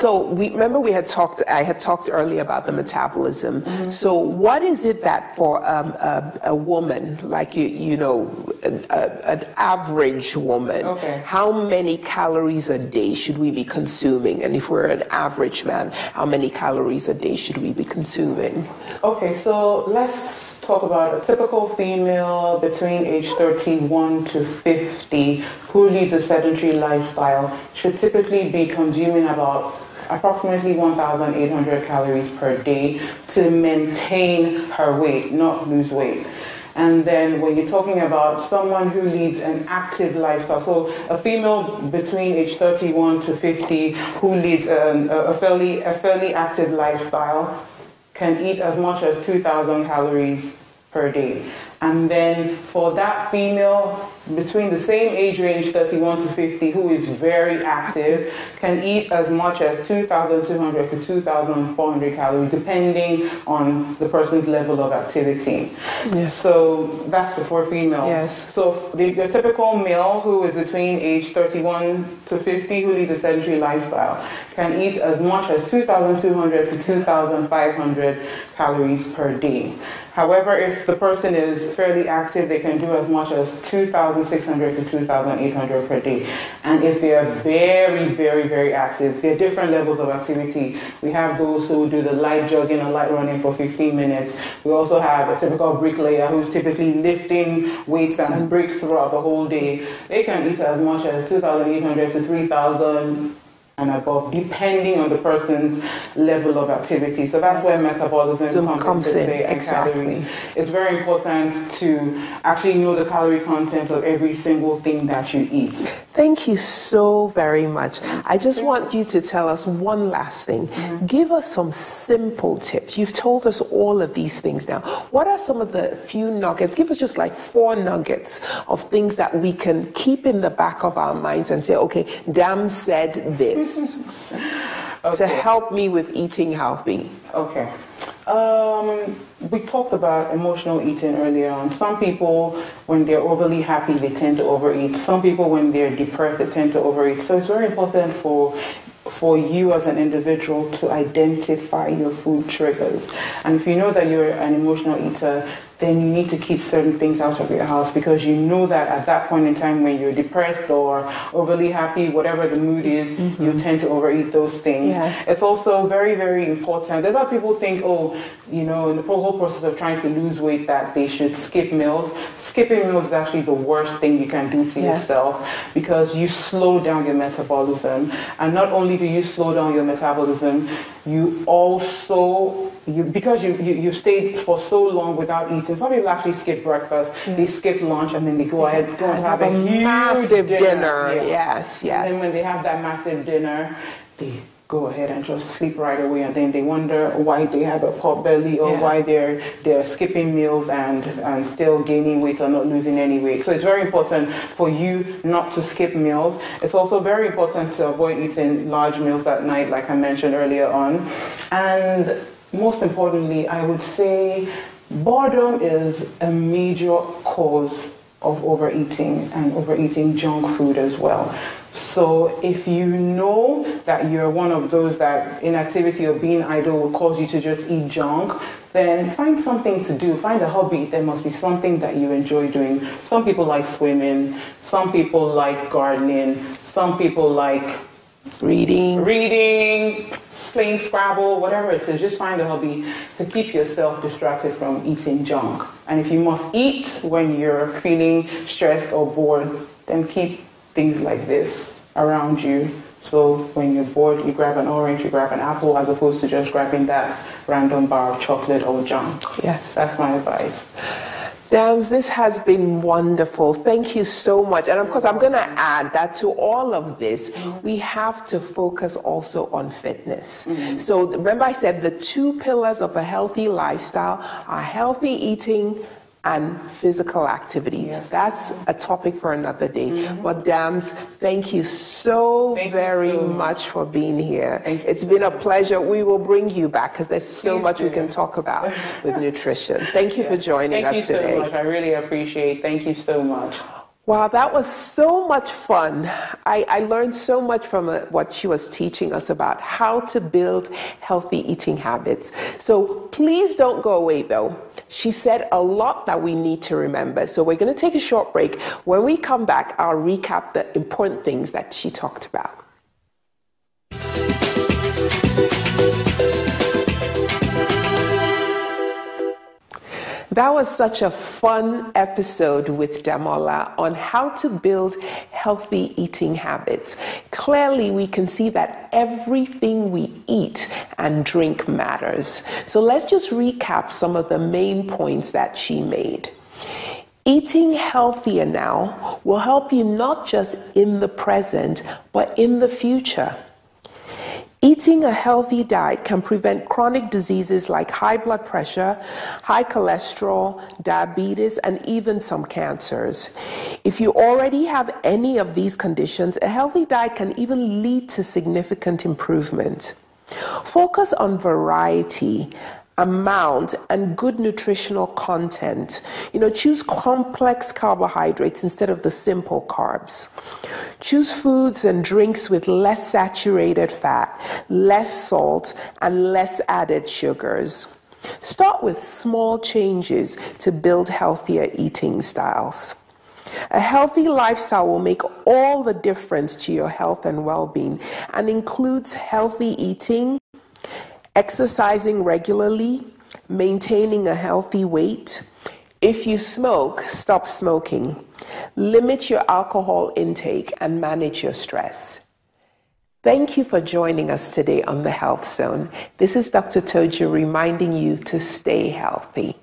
So remember I had talked earlier about the metabolism. So what is it that for a woman, like an average woman, how many calories a day should we be consuming? And if we're an average man, how many calories a day should we be consuming? Okay, so let's talk about a typical female between age 31 to 50 who leads a sedentary lifestyle should typically be consuming about approximately 1,800 calories per day to maintain her weight, not lose weight. And then when you're talking about someone who leads an active lifestyle, so a female between age 31 to 50 who leads a fairly active lifestyle can eat as much as 2,000 calories per day. And then for that female between the same age range, 31 to 50, who is very active, can eat as much as 2,200 to 2,400 calories, depending on the person's level of activity. Yes. So that's for female. Yes. So the typical male who is between age 31 to 50, who leads a sedentary lifestyle, can eat as much as 2,200 to 2,500 calories per day. However, if the person is fairly active, they can do as much as 2,600 to 2,800 per day. And if they are very, very, very active, there are different levels of activity. We have those who do the light jogging and light running for 15 minutes. We also have a typical bricklayer who's typically lifting weights and bricks throughout the whole day. They can eat as much as 2,800 to 3,000 and above, depending on the person's level of activity. So that's where metabolism comes in. Exactly. It's very important to actually know the calorie content of every single thing that you eat. Thank you so very much. I just want you to tell us one last thing. Give us some simple tips. You've told us all of these things now. What are some of the few nuggets? Give us just like 4 nuggets of things that we can keep in the back of our minds and say, okay, Dam said this. To help me with eating healthy. Okay. We talked about emotional eating earlier on. Some people, when they're overly happy, they tend to overeat. Some people, when they're depressed, they tend to overeat. So it's very important for you as an individual to identify your food triggers. And if you know that you're an emotional eater, then you need to keep certain things out of your house, because you know that at that point in time when you're depressed or overly happy, whatever the mood is, you tend to overeat those things. Yes. It's also very, very important. A lot of people think, in the whole process of trying to lose weight, that they should skip meals. Skipping meals is actually the worst thing you can do to yourself, because you slow down your metabolism. And not only do you slow down your metabolism, you also, because you stayed for so long without eating. Some people actually skip breakfast, they skip lunch, and then they go ahead and have a huge massive dinner. Yes. And then when they have that massive dinner, they go ahead and just sleep right away, and then they wonder why they have a pot belly, or why they're skipping meals and still gaining weight or not losing any weight. So it's very important for you not to skip meals. It's also very important to avoid eating large meals at night, like I mentioned earlier on. And most importantly, I would say boredom is a major cause of overeating, and overeating junk food as well. So if you know that you're one of those that inactivity or being idle will cause you to just eat junk, then find something to do. Find a hobby. There must be something that you enjoy doing. Some people like swimming. Some people like gardening. Some people like reading, playing Scrabble, whatever it is. Just find a hobby to keep yourself distracted from eating junk. And if you must eat when you're feeling stressed or bored, then keep things like this around you. So when you're bored, you grab an orange, you grab an apple, as opposed to just grabbing that random bar of chocolate or junk. Yes, that's my advice. Dams, this has been wonderful. Thank you so much. And of course, I'm going to add that to all of this, we have to focus also on fitness. So remember I said the 2 pillars of a healthy lifestyle are healthy eating and physical activity. That's a topic for another day. But Dams, thank you so very much for being here. It's been a pleasure. We will bring you back, because there's so much we can talk about with nutrition. Thank you for joining us today. Thank you so much. I really appreciate it. Thank you so much. Wow, that was so much fun. I learned so much from what she was teaching us about how to build healthy eating habits. So please don't go away though. She said a lot that we need to remember. So we're going to take a short break. When we come back, I'll recap the important things that she talked about. That was such a fun episode with Damola on how to build healthy eating habits. Clearly, we can see that everything we eat and drink matters. So let's just recap some of the main points that she made. Eating healthier now will help you not just in the present, but in the future. Eating a healthy diet can prevent chronic diseases like high blood pressure, high cholesterol, diabetes, and even some cancers. If you already have any of these conditions, a healthy diet can even lead to significant improvement. Focus on variety, amount, and good nutritional content. Choose complex carbohydrates instead of the simple carbs. Choose foods and drinks with less saturated fat, less salt, and less added sugars. Start with small changes to build healthier eating styles. A healthy lifestyle will make all the difference to your health and well-being and includes healthy eating, exercising regularly, maintaining a healthy weight. If you smoke, stop smoking. Limit your alcohol intake and manage your stress. Thank you for joining us today on the Health Zone. This is Dr. Toju reminding you to stay healthy.